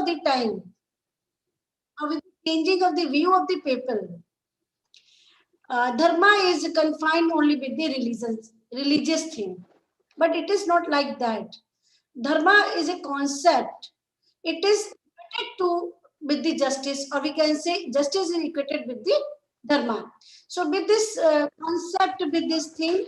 the time, or with the changing of the view of the people, dharma is confined only with the religious thing. But it is not like that. Dharma is a concept. It is equated to with the justice, or we can say justice is equated with the dharma. So with this concept, with this thing,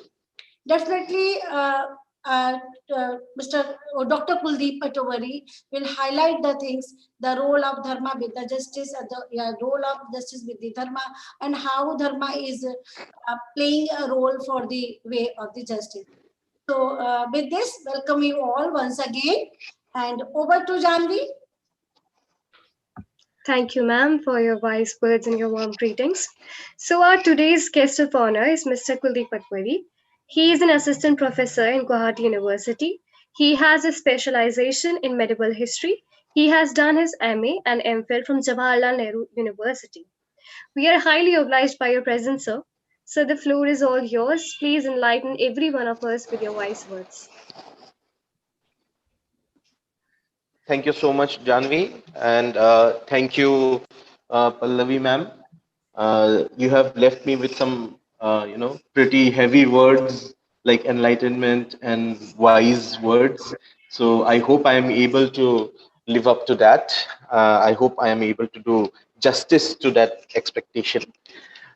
definitely uh, Mr. Dr. Kuldeep Patovari will highlight the things, the role of dharma with the justice, the role of justice with the dharma, and how dharma is playing a role for the way of the justice. So with this, welcome you all once again, and over to Janvi. Thank you, ma'am, for your wise words and your warm greetings. So, our today's guest of honor is Mr. Kuldeep Patwari. He is an assistant professor in Guwahati University. He has a specialization in medieval history. He has done his MA and MPhil from Jawaharlal Nehru University. We are highly obliged by your presence, sir. So, the floor is all yours. Please enlighten every one of us with your wise words. Thank you so much, Janvi, and thank you, Pallavi ma'am. You have left me with some, pretty heavy words like enlightenment and wise words. So I hope I am able to live up to that. I hope I am able to do justice to that expectation.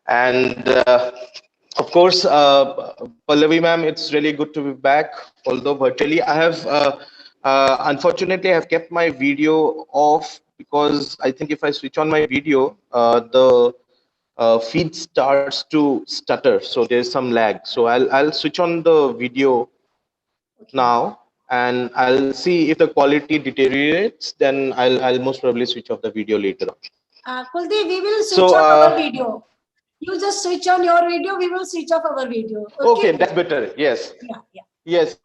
And of course, Pallavi ma'am, it's really good to be back, although virtually. I have, unfortunately, I have kept my video off because I think if I switch on my video, the feed starts to stutter. So there's some lag. So I'll switch on the video now, and I'll see if the quality deteriorates. Then I'll most probably switch off the video later on. Kuldeep, we will switch on our video. You just switch on your video, we will switch off our video. Okay, that's better. Yes. Yeah. Yes.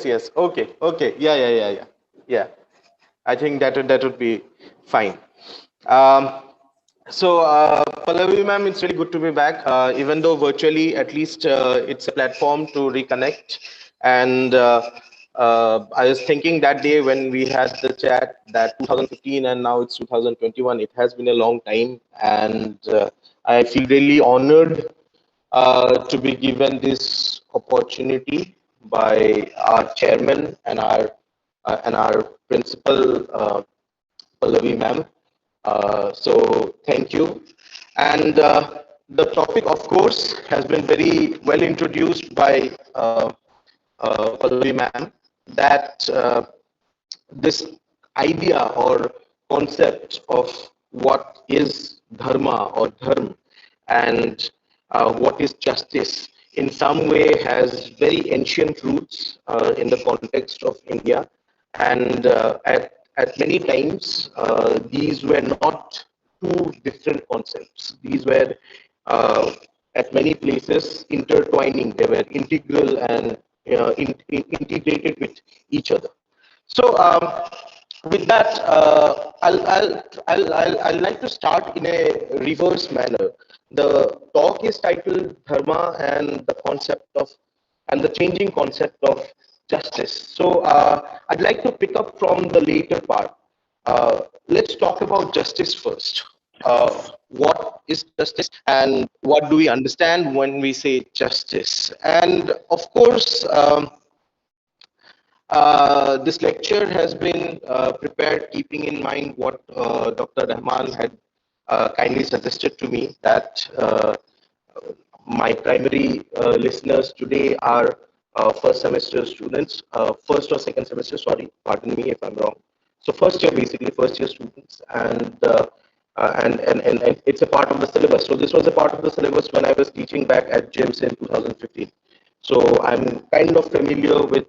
Yes. Okay. Yeah. I think that would be fine. So, Pallavi ma'am, it's really good to be back. Even though virtually, at least it's a platform to reconnect. And I was thinking that day when we had the chat that 2015 and now it's 2021. It has been a long time, and I feel really honored to be given this opportunity by our chairman and our principal, Pallavi ma'am. So thank you. And the topic, of course, has been very well introduced by Pallavi ma'am, that this idea or concept of what is dharma or dharma and what is justice in some way has very ancient roots in the context of India, and at many times these were not two different concepts. These were at many places intertwining. They were integral and integrated with each other. So with that, I'll like to start in a reverse manner. The talk is titled Dharma and the concept of and the changing concept of justice. So I'd like to pick up from the later part. Let's talk about justice first. What is justice and what do we understand when we say justice? And of course, this lecture has been prepared keeping in mind what Dr. Rahman had kindly suggested to me, that my primary listeners today are first semester students, first or second semester, sorry, pardon me if I'm wrong. So first year, basically first year students, and it's a part of the syllabus. So this was a part of the syllabus when I was teaching back at GIMS in 2015. So I'm kind of familiar with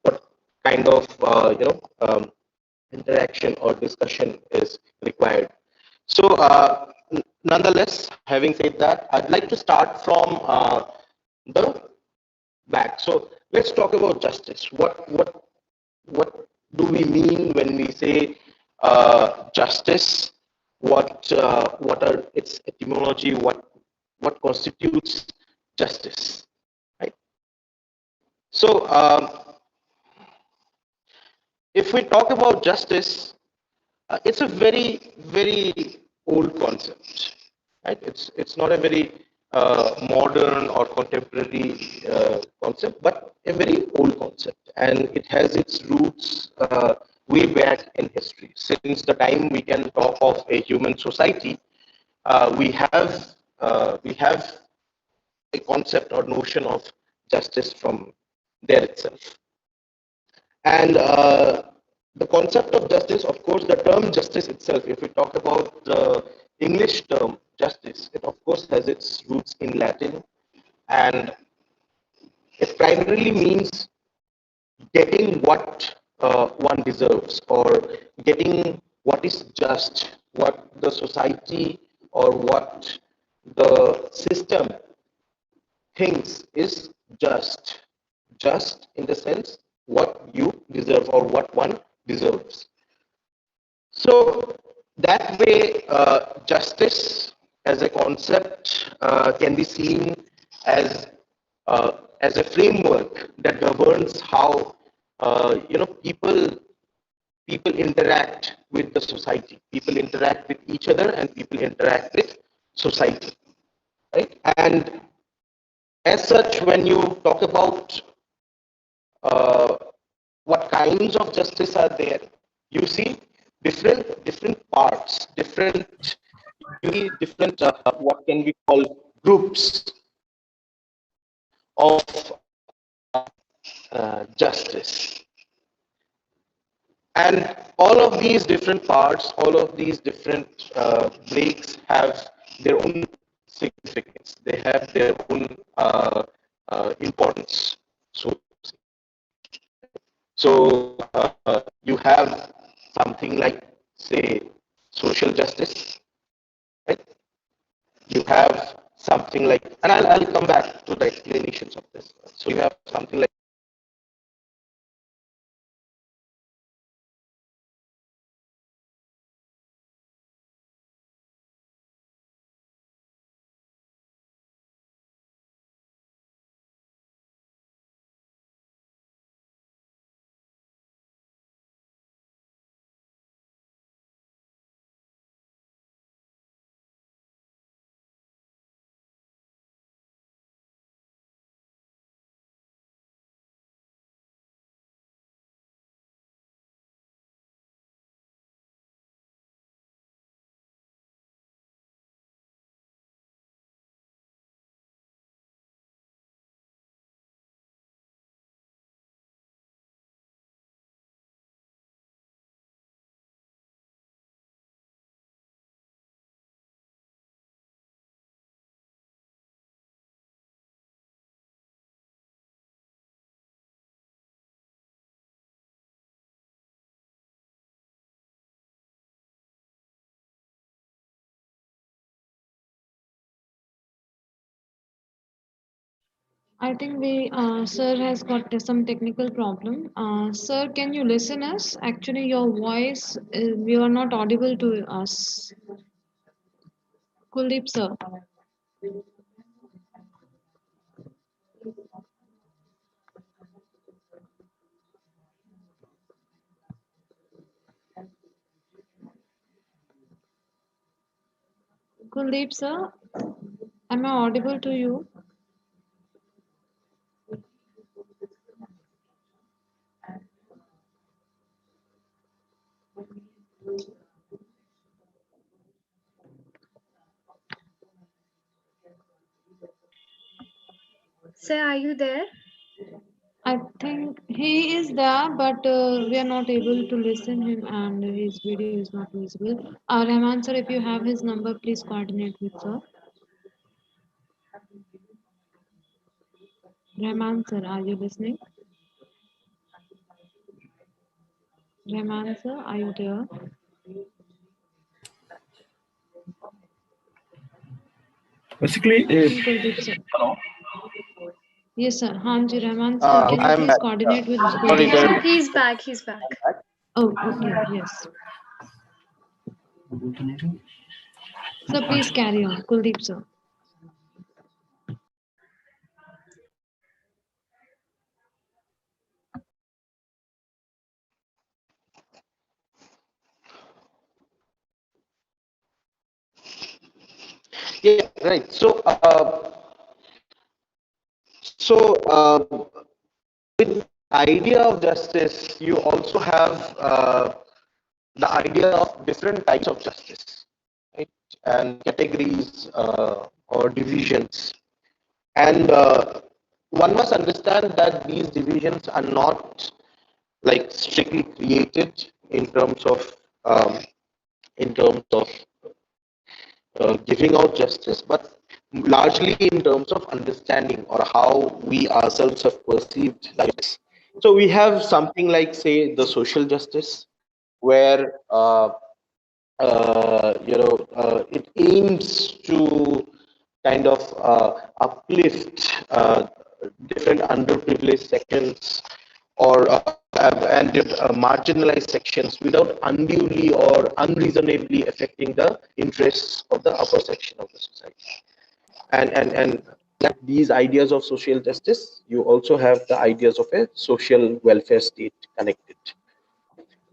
what kind of interaction or discussion is required. So nonetheless, having said that, I'd like to start from the back. So let's talk about justice. What do we mean when we say justice? What are its etymology? What constitutes justice? Right. So if we talk about justice, it's a very old concept, right? It's not a very modern or contemporary concept, but a very old concept, and it has its roots way back in history. Since the time we can talk of a human society, we have a concept or notion of justice from there itself. And the concept of justice, of course, the term justice itself, if we talk about the English term justice, it of course has its roots in Latin, and it primarily means getting what one deserves, or getting what is just, what the society or what the system thinks is just in the sense what you deserve or what one deserves. So that way, justice as a concept can be seen as as a framework that governs how people interact with the society, people interact with each other, and people interact with society, right? And as such, when you talk about uh, what kinds of justice are there, you see different parts, different you see different what can we call groups of justice, and all of these different parts, all of these different breaks have their own significance. They have their own importance. So you have something like, say, social justice, right? You have something like, and I'll come back to the explanations of this. So you have something like I think sir has got some technical problem. Sir, can you listen us? Actually, your voice, we are not audible to us. Kuldeep, sir. Kuldeep, sir, am I audible to you? Sir, are you there? I think he is there, but we are not able to listen him, and his video is not visible. Rahman, sir, if you have his number, please coordinate with sir. Rahman, sir, are you listening? Rahman, sir, are you there? Basically, I think Kuldeep, sir. hello. Yes, sir. Hanji Rahman, sir, can you I'm please back. coordinate with Sorry, Kuldeep, there. sir? He's back. He's back. Oh, okay, yes. So please carry on, Kuldeep, sir. Right. So with the idea of justice, you also have the idea of different types of justice, right? And categories or divisions. And one must understand that these divisions are not like strictly created um, in terms of giving out justice, but largely in terms of understanding or how we ourselves have perceived justice. So we have something like, say, the social justice, where it aims to kind of uplift different underprivileged sections or marginalized sections without unduly or unreasonably affecting the interests of the upper section of the society. And like these ideas of social justice, you also have the ideas of a social welfare state connected.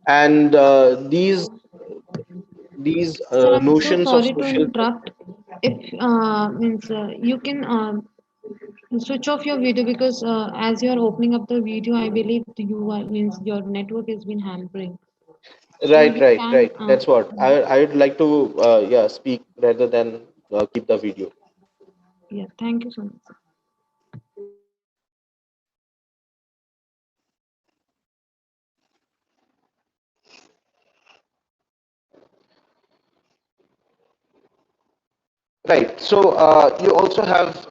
And these Sir, I'm so notions of sorry to social interrupt. If means you can switch off your video because as you are opening up the video, I believe you are means your network has been hampering. So right, you right, can right. That's what I would like to yeah, speak rather than keep the video. yeah. Thank you so much. Sir. Right. So you also have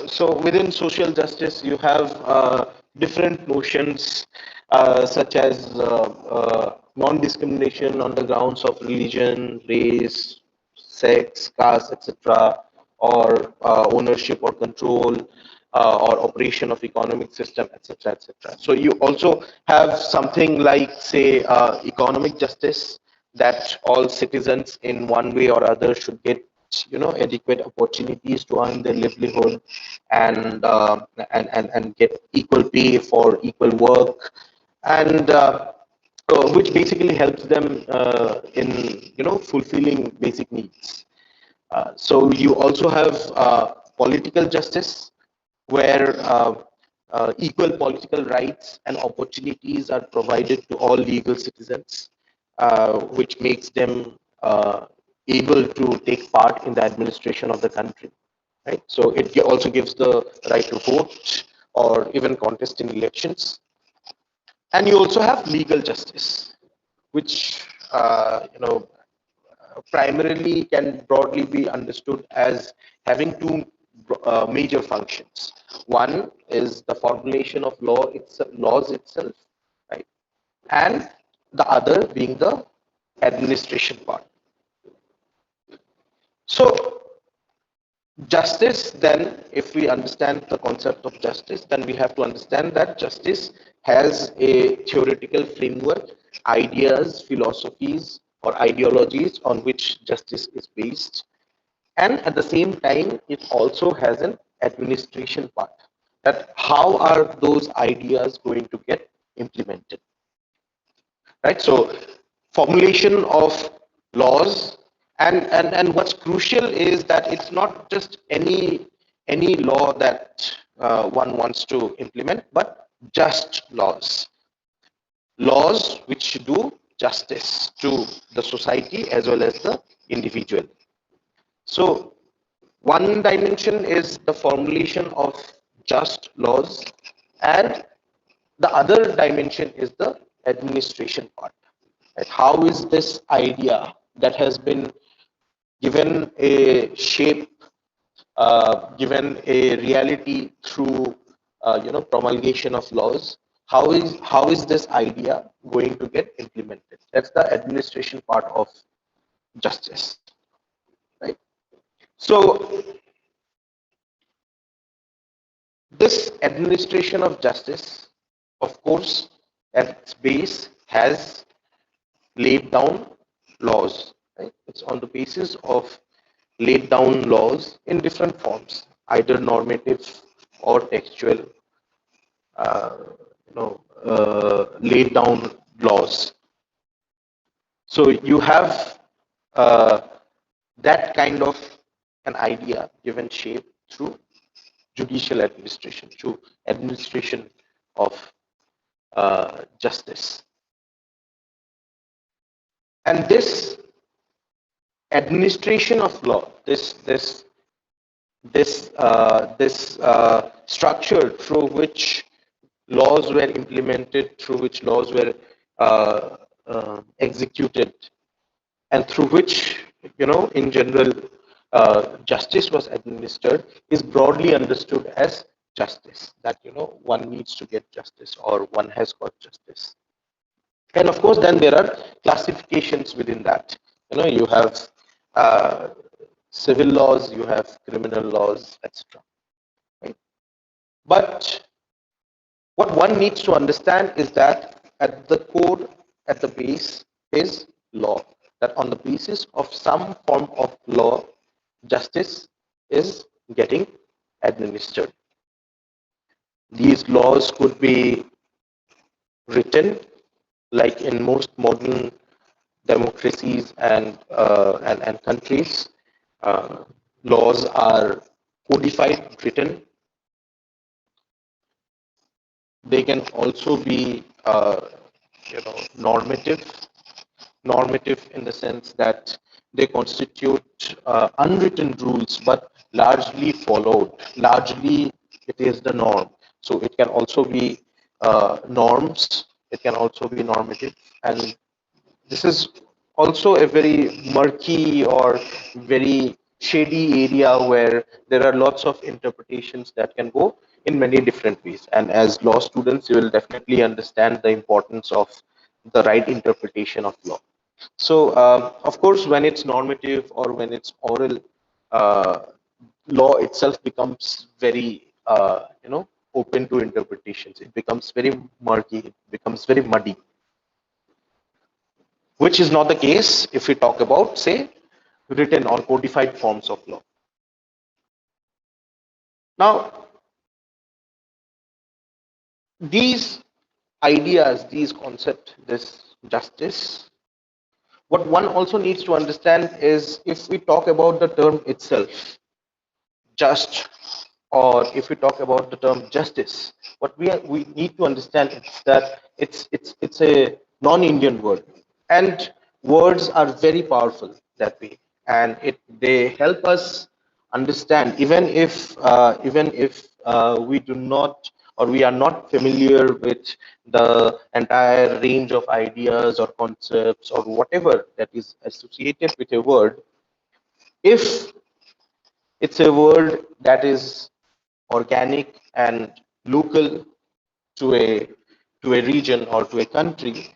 so within social justice you have different notions such as non-discrimination on the grounds of religion, race, sex, caste, etc., or ownership or control or operation of economic system, etc., etc. So you also have something like, say, economic justice, that all citizens in one way or other should get adequate opportunities to earn their livelihood and and get equal pay for equal work, and which basically helps them in fulfilling basic needs. So you also have political justice, where equal political rights and opportunities are provided to all legal citizens, which makes them able to take part in the administration of the country. Right. So it also gives the right to vote or even contest in elections. And you also have legal justice, which primarily can broadly be understood as having two major functions. One is the formulation of laws itself, right? And the other being the administration part. So justice, then, if we understand the concept of justice, then we have to understand that justice has a theoretical framework, ideas, philosophies, or ideologies on which justice is based. And at the same time, it also has an administration part, that how are those ideas going to get implemented, right? So formulation of laws, and what's crucial is that it's not just any law that one wants to implement, but just laws which do justice to the society as well as the individual. So one dimension is the formulation of just laws, and the other dimension is the administration part. Right? How is this idea that has been given a shape, given a reality through promulgation of laws? How is this idea going to get implemented? That's the administration part of justice, right? So this administration of justice, of course, at its base has laid down laws. Right? It's on the basis of laid down laws in different forms, either normative or textual, laid down laws. So you have uh, that kind of an idea given shape through judicial administration, through administration of justice. And this administration of law, this structure through which laws were implemented, through which laws were executed, and through which, in general, justice was administered, is broadly understood as justice. That one needs to get justice, or one has got justice. And of course, then there are classifications within that. You have civil laws, you have criminal laws, etc. Right? But what one needs to understand is that at the core, at the base, is law. That on the basis of some form of law, justice is getting administered. These laws could be written, like in most modern democracies and countries. Laws are codified, written. They can also be normative in the sense that they constitute unwritten rules, but largely followed. Largely, it is the norm. So it can also be norms. It can also be normative, and this is also a very murky or very shady area where there are lots of interpretations that can go in many different ways. And as law students, you will definitely understand the importance of the right interpretation of law. So, of course, when it's normative or when it's oral, law itself becomes very, open to interpretations. It becomes very murky. It becomes very muddy, which is not the case if we talk about, say, written or codified forms of law. Now, these ideas, these concepts, this justice, what one also needs to understand is, if we talk about the term itself, just, or if we talk about the term justice, what we need to understand is that it's a non-Indian word, and words are very powerful that way, and they help us understand, even if we do not, or we are not familiar with the entire range of ideas or concepts or whatever that is associated with a word. If it's a word that is organic and local to a region or to a country,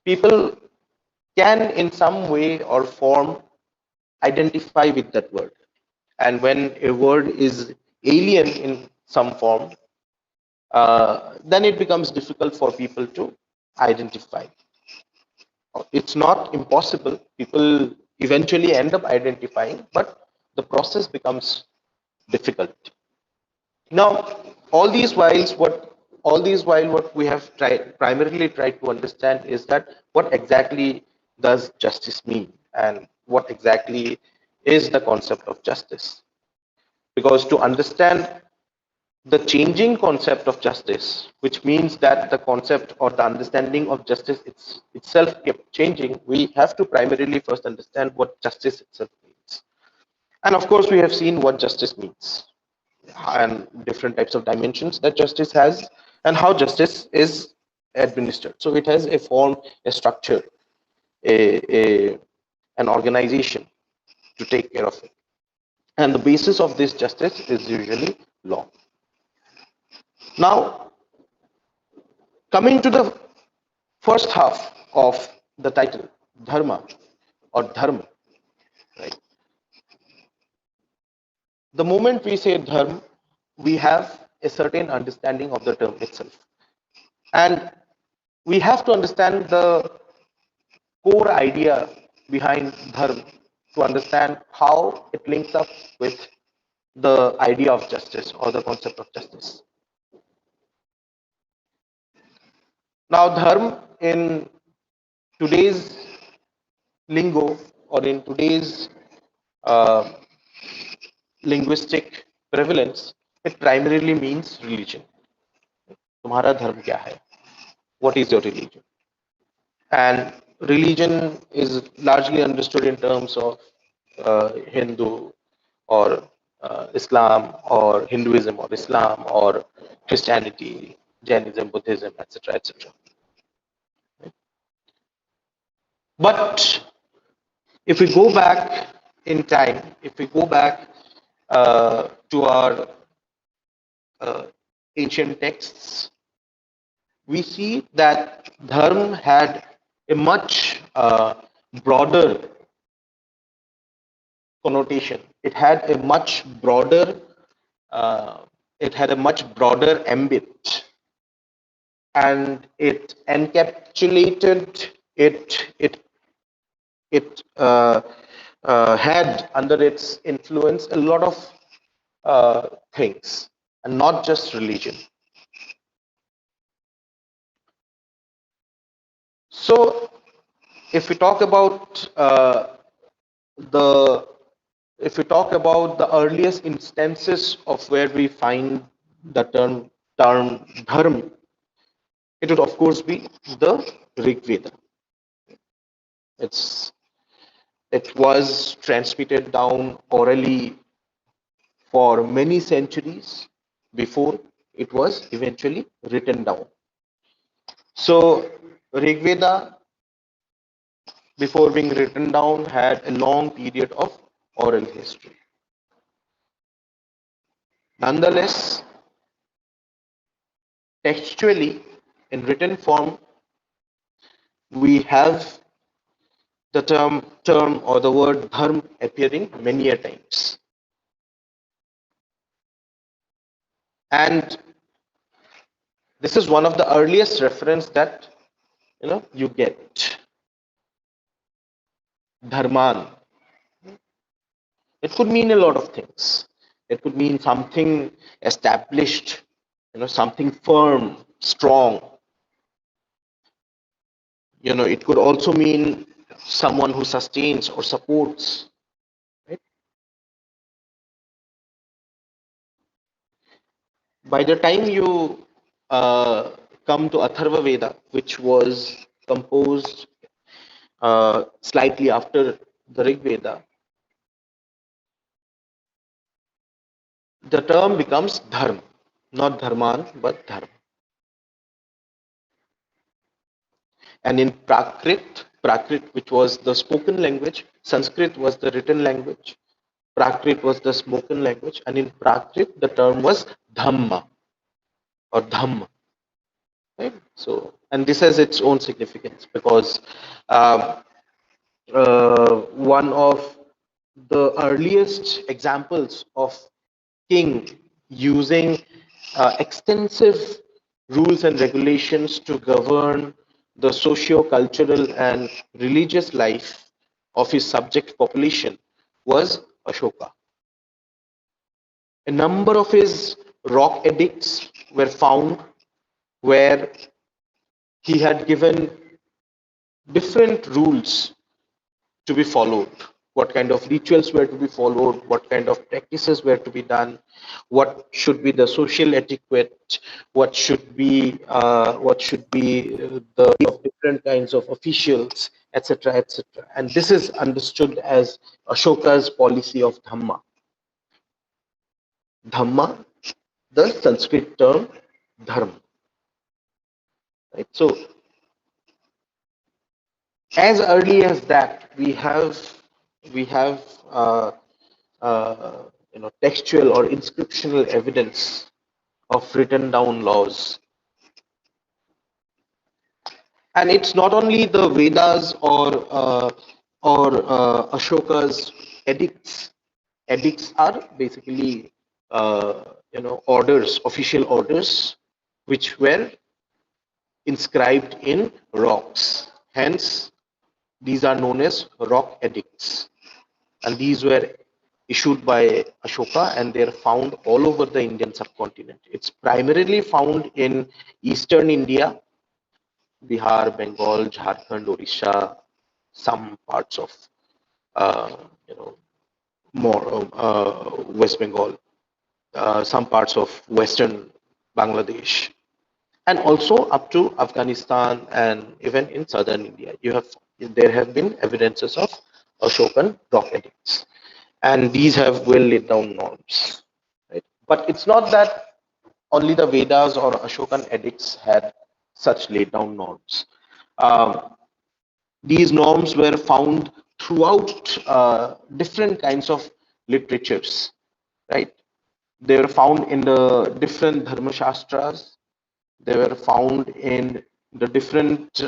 people can in some way or form identify with that word. And when a word is alien in some form, then it becomes difficult for people to identify. It's not impossible. People eventually end up identifying, but the process becomes difficult. Now, what we have primarily tried to understand is that what exactly does justice mean, and what exactly is the concept of justice. Because to understand the changing concept of justice, which means that the concept or the understanding of justice itself kept changing, we have to primarily first understand what justice itself means. And of course, we have seen what justice means, and different types of dimensions that justice has, and how justice is administered. So it has a form, a structure, an organization to take care of it. And the basis of this justice is usually law. Now, coming to the first half of the title, Dharma or Dharma, right? The moment we say Dharma, we have a certain understanding of the term itself. And we have to understand the core idea behind Dharma to understand how it links up with the idea of justice or the concept of justice. Now, Dharma in today's lingo, or in today's linguistic prevalence, it primarily means religion. तुम्हारा धर्म क्या है? What is your religion? And religion is largely understood in terms of Hindu or Islam or Hinduism or Islam or Christianity, Jainism, Buddhism, etc., etc. But if we go back in time, if we go back to our uh, ancient texts, we see that dharma had a much broader connotation. It had a much broader ambit, and it encapsulated it had under its influence a lot of things, and not just religion. So, if we talk about the earliest instances of where we find the term dharma, it would of course be the Rigveda. It was transmitted down orally for many centuries before it was eventually written down. So Rigveda, before being written down, had a long period of oral history. Nonetheless, textually, in written form, we have the term or the word dharma appearing many a times. And this is one of the earliest reference that you get. Dharman. It could mean a lot of things. It could mean something established, something firm, strong. It could also mean someone who sustains or supports. Right? By the time you come to Atharva Veda, which was composed slightly after the Rig Veda, the term becomes dharma, not dharman, but dharma. And in Prakrit, which was the spoken language, Sanskrit was the written language, Prakrit was the spoken language, and in Prakrit the term was Dhamma or Dhamma. Right? So, and this has its own significance because one of the earliest examples of king using extensive rules and regulations to govern the socio-cultural and religious life of his subject population was Ashoka. A number of his rock edicts were found where he had given different rules to be followed, what kind of rituals were to be followed, what kind of practices were to be done, what should be the social etiquette, what should be the of different kinds of officials, etc., etc. And this is understood as Ashoka's policy of Dhamma. Dhamma, the Sanskrit term dharma. Right? So as early as that, we have textual or inscriptional evidence of written down laws. And it's not only the Vedas or Ashoka's edicts. Edicts are basically orders, official orders, which were inscribed in rocks. Hence, these are known as rock edicts, and these were issued by Ashoka, and they're found all over the Indian subcontinent. It's primarily found in eastern India, Bihar, Bengal, Jharkhand, Odisha, some parts of more West Bengal, some parts of Western Bangladesh, and also up to Afghanistan and even in southern India. There have been evidences of Ashokan rock edicts, and these have well laid down norms. Right? But it's not that only the Vedas or Ashokan edicts had such laid down norms. Um, these norms were found throughout different kinds of literatures, right? They were found in the different Dharma Shastras. They were found in the different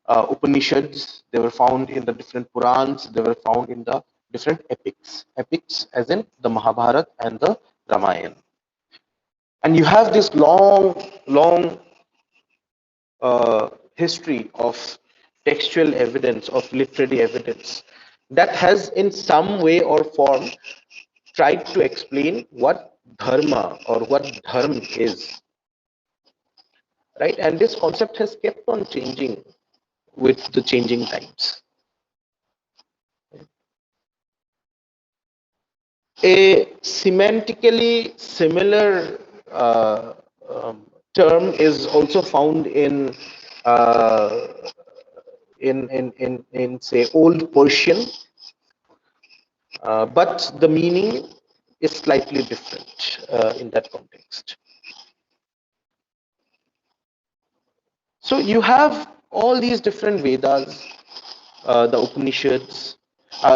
Upanishads. They were found in the different Purans. They were found in the different epics. Epics, as in the Mahabharata and the Ramayana. And you have this long history of textual evidence, of literary evidence that has in some way or form tried to explain what dharma or what dharma is, right? And this concept has kept on changing with the changing times. A semantically similar term is also found uh, in say Old Persian, but the meaning is slightly different in that context. So you have all these different Vedas, the Upanishads.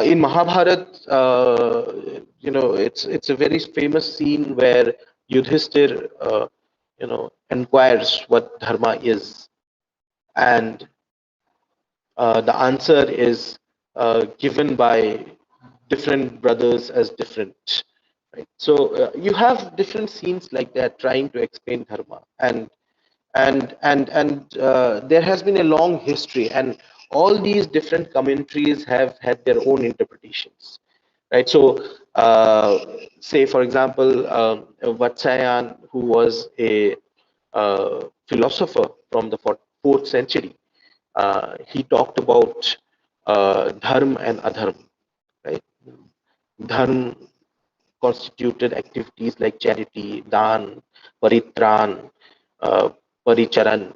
In Mahabharata, it's a very famous scene where Yudhishthir, inquires what dharma is, and the answer is given by different brothers as different. Right? So you have different scenes like that trying to explain dharma, and there has been a long history, and all these different commentaries have had their own interpretations, right? So say for example, Vatsyayan, who was a philosopher from the 4th century, he talked about dharma and adharma, right? Dharma constituted activities like charity, dan, paritran, uh, paricharan,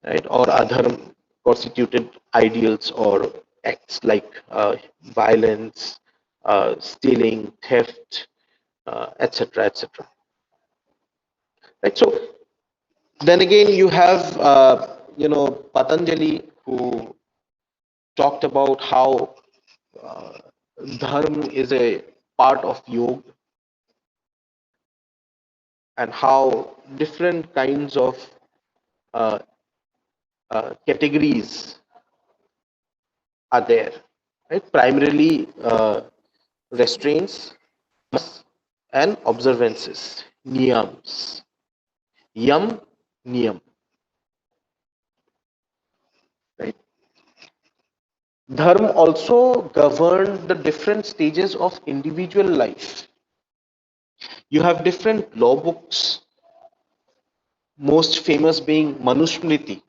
right? Or adharma constituted ideals or acts like violence, stealing, theft, etc., etc. Right. So then again, you have Patanjali, who talked about how uh, dharma is a part of yoga, and how different kinds of uh, categories are there, right? Primarily restraints and observances, niyams, yam, niyam, right? Dharma also governed the different stages of individual life. You have different law books, most famous being Manusmriti,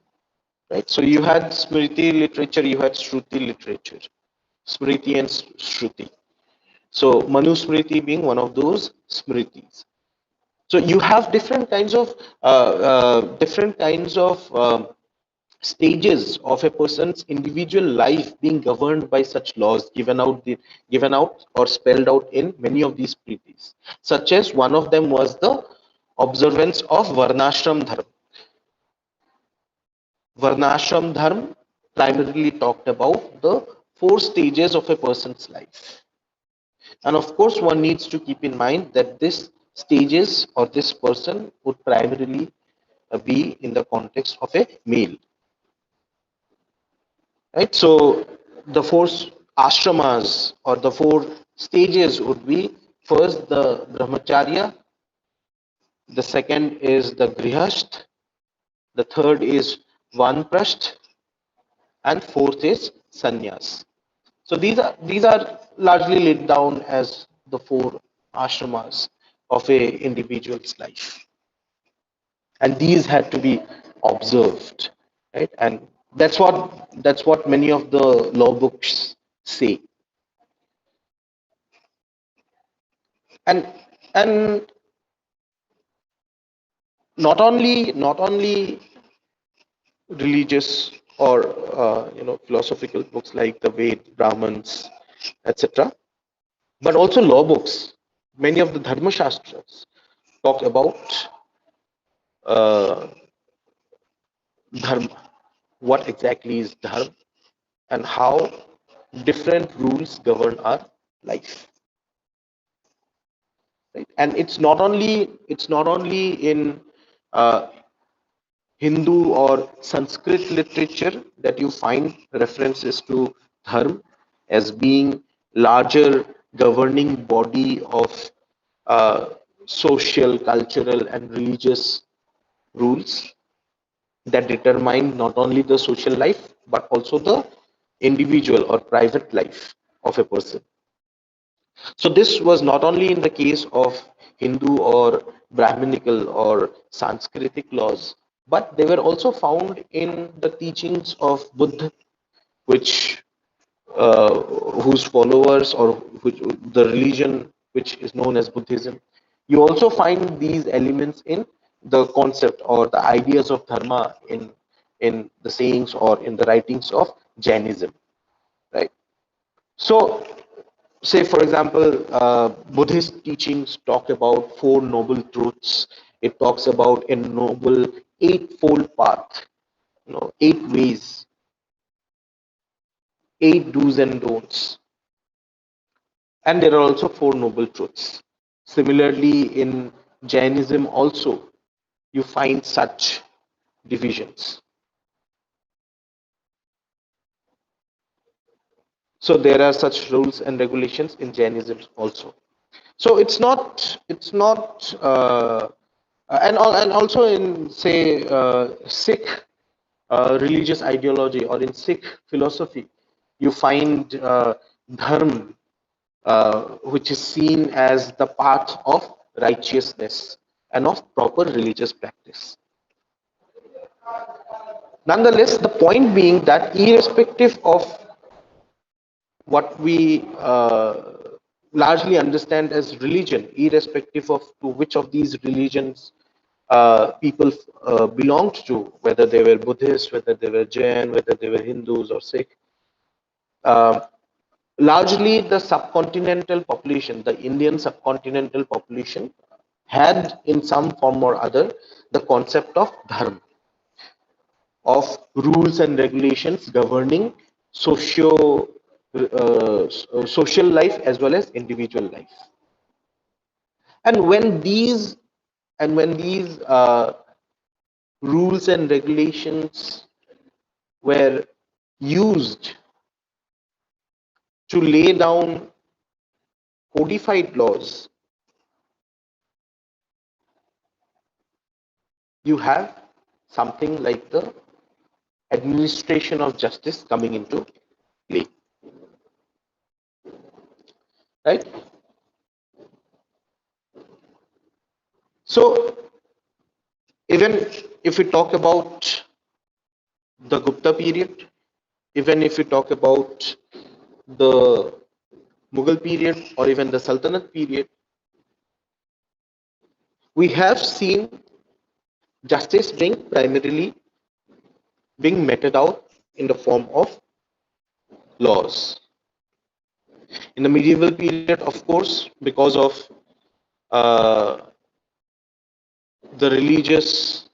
right? So you had Smriti literature, you had Shruti literature, Smriti and Shruti. So Manusmriti being one of those Smritis. So you have different kinds of stages of a person's individual life being governed by such laws given out or spelled out in many of these treaties. Such as one of them was the observance of Varnashram Dharma. Varnashram Dharma primarily talked about the 4 stages of a person's life. And of course, one needs to keep in mind that this stages or this person would primarily be in the context of a male, right? So the 4 ashramas or the 4 stages would be: first the brahmacharya, the second is the grihast, the third is vanprasth, and fourth is sannyas. So these are largely laid down as the 4 ashramas of a individual's life, and these had to be observed, right? And that's what many of the law books say. and and not only religious or philosophical books like the Ved, Brahmans, etc., but also law books. Many of the Dharma Shastras talk about uh, Dharma. What exactly is Dharma and how different rules govern our life. Right? And it's not only in uh, Hindu or Sanskrit literature that you find references to dharma as being larger governing body of uh, social, cultural, and religious rules that determine not only the social life but also the individual or private life of a person. So this was not only in the case of Hindu or Brahminical or Sanskritic laws, but they were also found in the teachings of Buddha, which whose followers or which the religion which is known as Buddhism. You also find these elements in the concept or the ideas of dharma in the sayings or in the writings of Jainism, right? So say for example, Buddhist teachings talk about four noble truths. It talks about a noble eightfold path, eight ways, eight do's and don'ts, and there are also four noble truths. Similarly, in Jainism also you find such divisions. So there are such rules and regulations in Jainism also. So it's not and also in say Sikh religious ideology or in Sikh philosophy, you find dharma, which is seen as the path of righteousness and of proper religious practice. Nonetheless, the point being that irrespective of what we largely understand as religion, irrespective of to which of these religions people belonged to, whether they were Buddhist, whether they were Jain, whether they were Hindus or Sikh, uh, largely the subcontinental population, the Indian subcontinental population, had in some form or other the concept of dharma, of rules and regulations governing socio social life as well as individual life. And when these rules and regulations were used to lay down codified laws, you have something like the administration of justice coming into play, right? So even if we talk about the Gupta period, even if we talk about the Mughal period or even the Sultanate period, we have seen justice being meted out in the form of laws. In the medieval period, of course, because of uh, the religious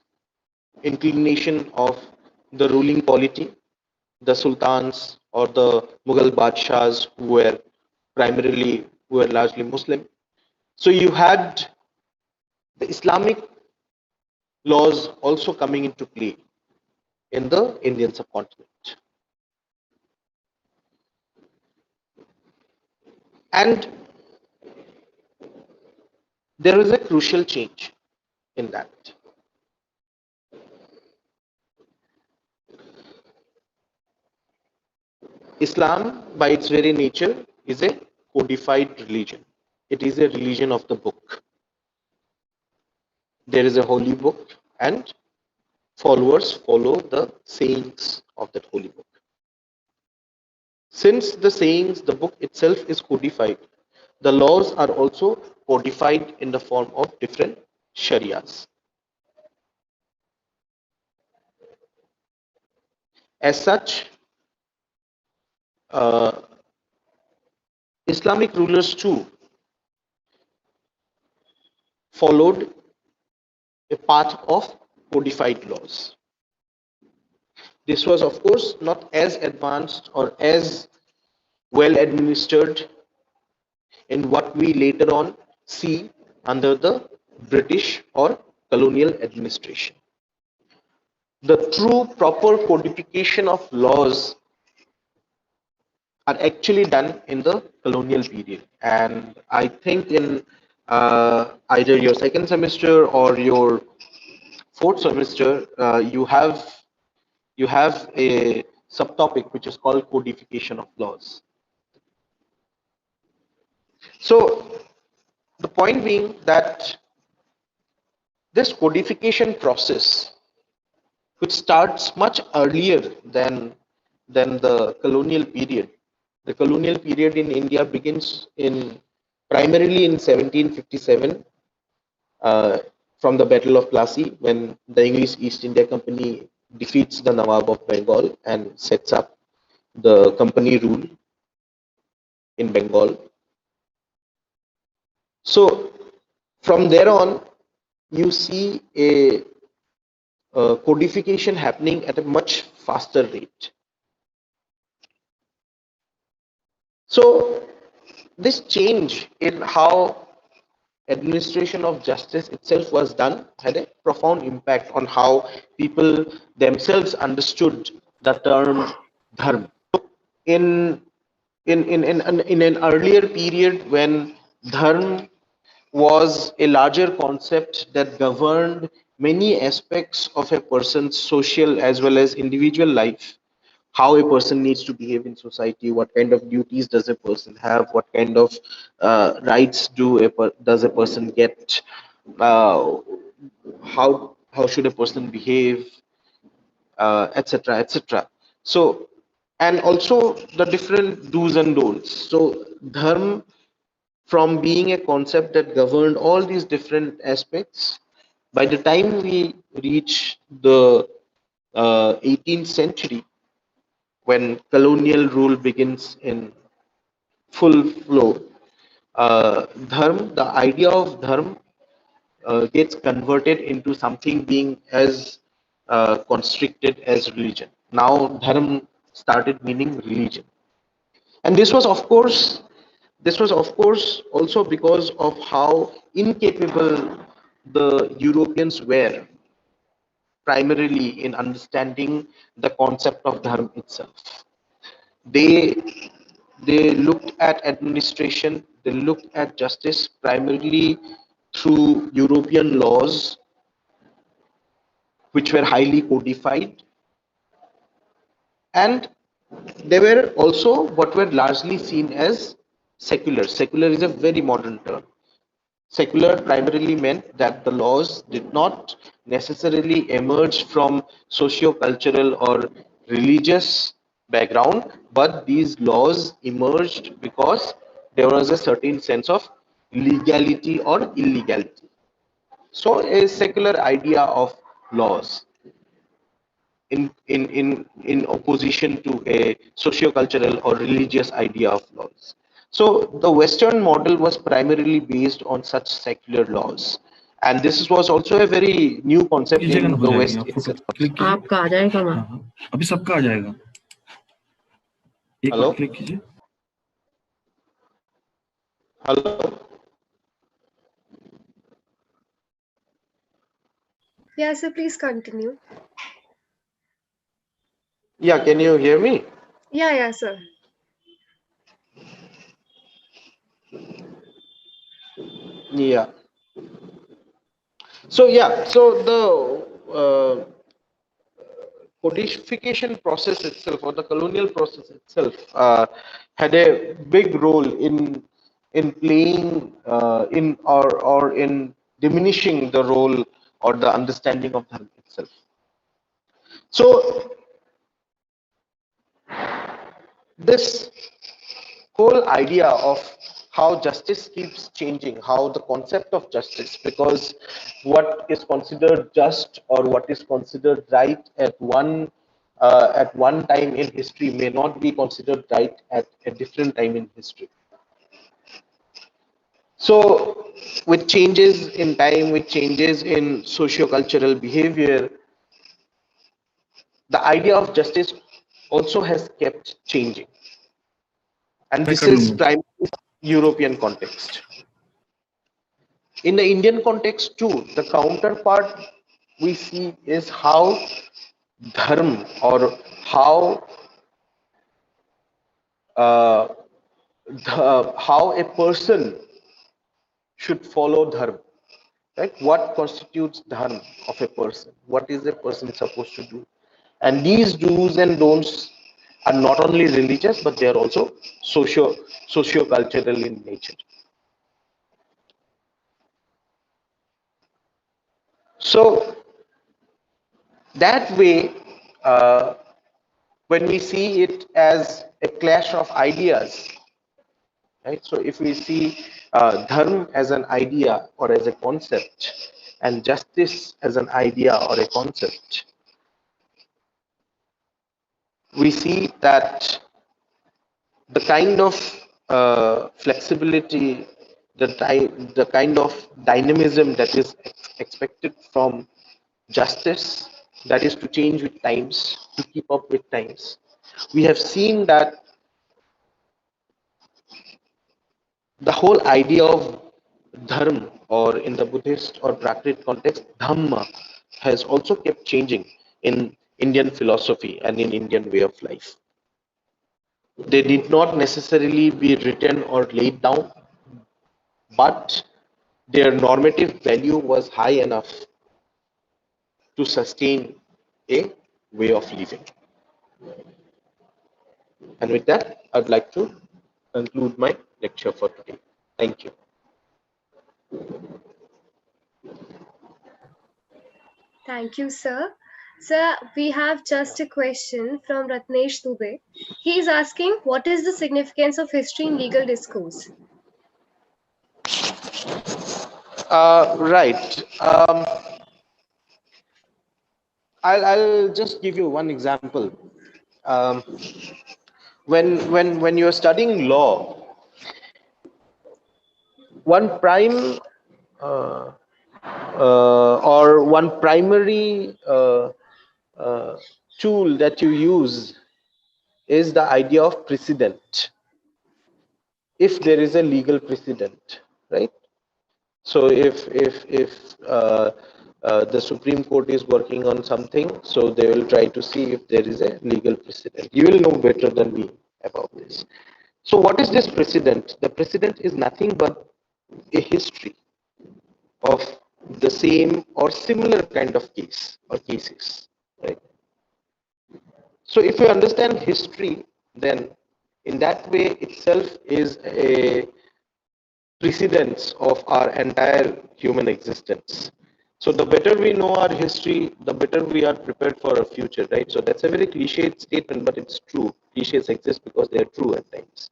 inclination of the ruling polity, the sultans or the Mughal badshahs who were largely Muslim. So you had the Islamic laws also coming into play in the Indian subcontinent. And there is a crucial change in that. Islam, by its very nature, is a codified religion. It is a religion of the book. There is a holy book, and followers follow the sayings of that holy book. Since the sayings, the book itself is codified, the laws are also codified in the form of different sharias. As such, uh, Islamic rulers too followed a path of codified laws. This was, of course, not as advanced or as well administered in what we later on see under the British or colonial administration. The true proper codification of laws are actually done in the colonial period, and I think in either your second semester or your fourth semester, you have a subtopic which is called codification of laws. So the point being that this codification process, which starts much earlier than the colonial period. The colonial period in India begins in primarily in 1757 from the Battle of Plassey, when the English East India Company defeats the Nawab of Bengal and sets up the company rule in Bengal. So from there on, you see a codification happening at a much faster rate. So this change in how administration of justice itself was done had a profound impact on how people themselves understood the term dharma. In in an earlier period, when dharma was a larger concept that governed many aspects of a person's social as well as individual life, how a person needs to behave in society, what kind of duties does a person have, what kind of rights does a person get, uh, how should a person behave, etc., etc. So, and also the different do's and don'ts. So dharma, from being a concept that governed all these different aspects, by the time we reach the 18th century, when colonial rule begins in full flow, the idea of dharma gets converted into something being as constricted as religion. Now, dharma started meaning religion, and this was of course also because of how incapable the Europeans were, primarily in understanding the concept of dharma itself. They they looked at administration, they looked at justice primarily through European laws, which were highly codified, and they were also what were largely seen as secular. Secular is a very modern term. Secular primarily meant that the laws did not necessarily emerge from socio-cultural or religious background, but these laws emerged because there was a certain sense of legality or illegality. So a secular idea of laws in opposition to a socio-cultural or religious idea of laws. So the Western model was primarily based on such secular laws, and this was also a very new concept कीजिएगा ना, in हो the जाएगी, West आप photo itself. Click कीजिए. आपका आ जाएगा ना? हाँ, अभी सबका आ जाएगा. एक Hello, बार क्लिक कीजिए. hello. Yeah, so please continue. Yeah, can you hear me? Yeah, sir. Yeah. So yeah, so the codification process itself, or the colonial process itself, had a big role in playing in or in diminishing the role or the understanding of dharma itself. So this whole idea of how justice keeps changing, how the concept of justice, because what is considered just or what is considered right at one time in history may not be considered right at a different time in history. So, with changes in time, with changes in socio-cultural behavior, the idea of justice also has kept changing. And this is primarily European context. In the Indian context too, the counterpart we see is how dharma, or how uh, how a person should follow dharma. Right? What constitutes dharma of a person? What is a person supposed to do? And these do's and don'ts are not only religious, but they are also socio-cultural in nature. So that way, uh, when we see it as a clash of ideas, right? So if we see dharma as an idea or as a concept, and justice as an idea or a concept, we see that the kind of flexibility, the kind of dynamism that is expected from justice, that is to change with times, to keep up with times. We have seen that the whole idea of dharma, or in the Buddhist or Prakrit context, dhamma, has also kept changing in Indian philosophy and in Indian way of life. They did not necessarily be written or laid down, but their normative value was high enough to sustain a way of living. And with that, I'd like to conclude my lecture for today. Thank you. Thank you, sir. Sir, we have just a question from Ratnesh Dubey. He is asking, what is the significance of history in legal discourse? Right. I'll just give you one example. Um, when you're studying law, one prime or one primary tool that you use is the idea of precedent. If there is a legal precedent, right? So if the Supreme Court is working on something, so they will try to see if there is a legal precedent. You will know better than me about this. So what is this precedent? The precedent is nothing but a history of the same or similar kind of case or cases, right? So if you understand history, then in that way itself is a precedence of our entire human existence. So the better we know our history, the better we are prepared for our future, right? So that's a very cliched statement, but it's true. Cliches exist because they are true at times.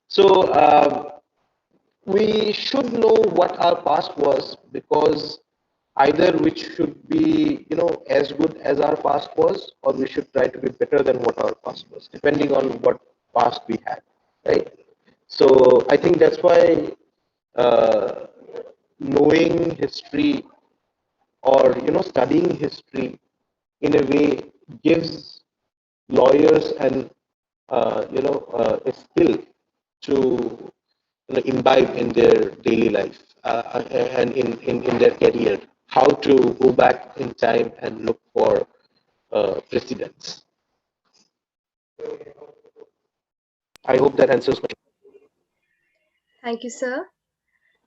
So we should know what our past was, because either which should be, as good as our past was, or we should try to be better than what our past was, depending on what past we had, right? So I think that's why uh, knowing history, or studying history in a way, gives lawyers and a skill to imbibe in their daily life, and in their career, how to go back in time and look for precedents. I hope that answers my. Thank you, sir.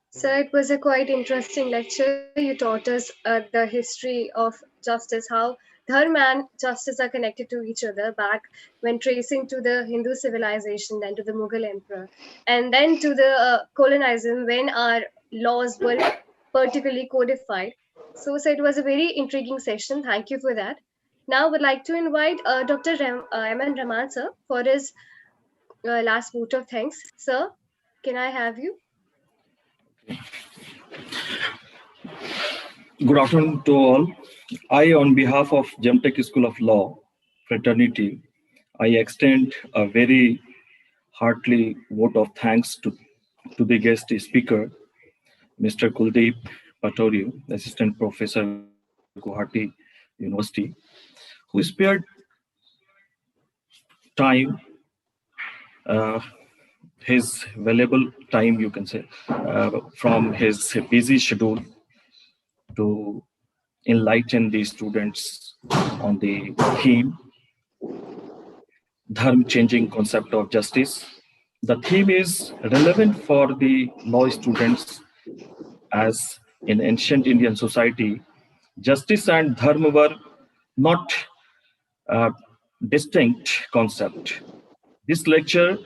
Sir, it was a quite interesting lecture. You taught us the history of justice, how dharma and justice are connected to each other back when tracing to the Hindu civilization, then to the Mughal emperor, and then to the colonialism when our laws were particularly codified. So, sir, it was a very intriguing session. Thank you for that. Now, I would like to invite Dr. M. Raman sir for his last vote of thanks. Sir, Can I have you? Good afternoon to all. I, on behalf of Gemtech School of Law fraternity, I extend a very heartily vote of thanks to the guest speaker, Mr. Kuldeep Patoriu, Assistant Professor, Guwahati University, who spared time, uh, his valuable time, you can say, from his busy schedule to enlighten the students on the theme Dharma changing concept of justice. The theme is relevant for the law students as in ancient Indian society, justice and dharma were not a distinct concept. This lecture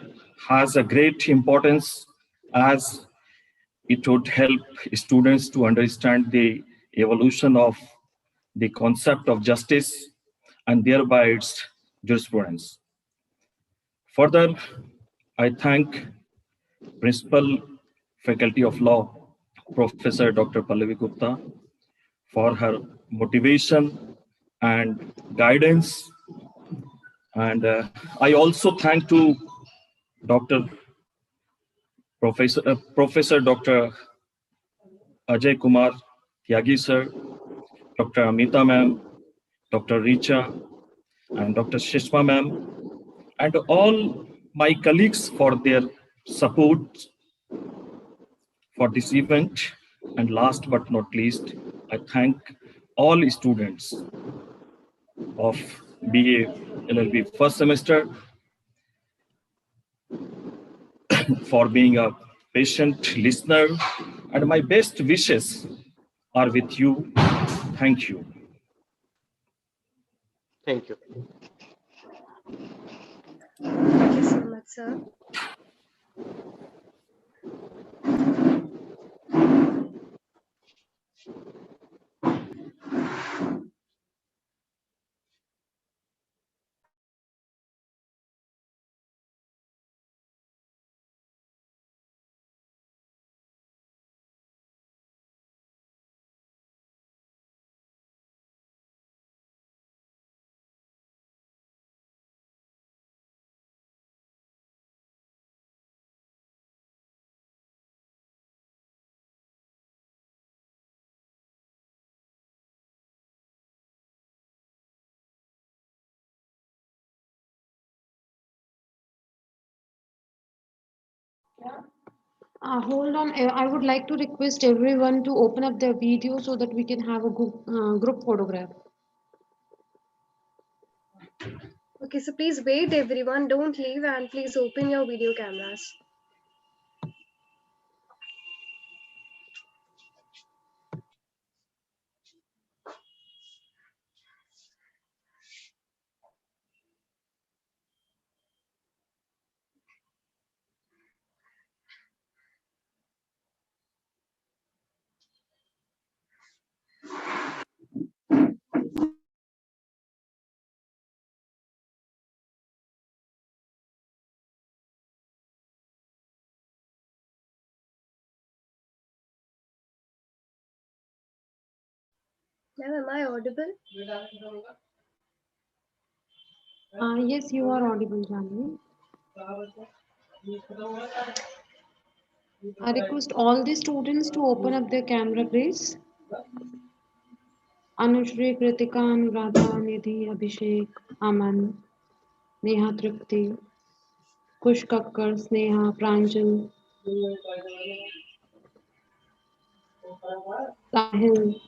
has a great importance as it would help students to understand the evolution of the concept of justice and thereby its jurisprudence. Further, I thank Principal Faculty of Law, Professor Dr. Pallavi Gupta, for her motivation and guidance. And I also thank to Dr. Professor Dr. Ajay Kumar Tyagi sir, Dr. Amita ma'am, Dr. Richa, and Dr. Shishma ma'am, and all my colleagues for their support for this event. And last but not least, I thank all students of BA LLB first semester for being a patient listener, and my best wishes are with you. Thank you. Thank you. Thank you so much, sir. Hold on. I would like to request everyone to open up their video so that we can have a group photograph. Okay, so please wait, everyone. Don't leave, and please open your video cameras. Ma'am, am I audible? Yes, you are audible, Janvi. I request all the students to open up their camera, please. Anushri, Kritika, Anuradha, Nidhi, Abhishek, Aman, Neha Tripti, Kush Kakkar, Sneha, Pranjal, Sahil.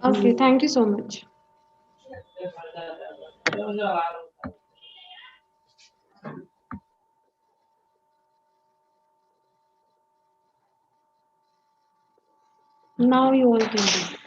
Okay, thank you so much. Now you all can do.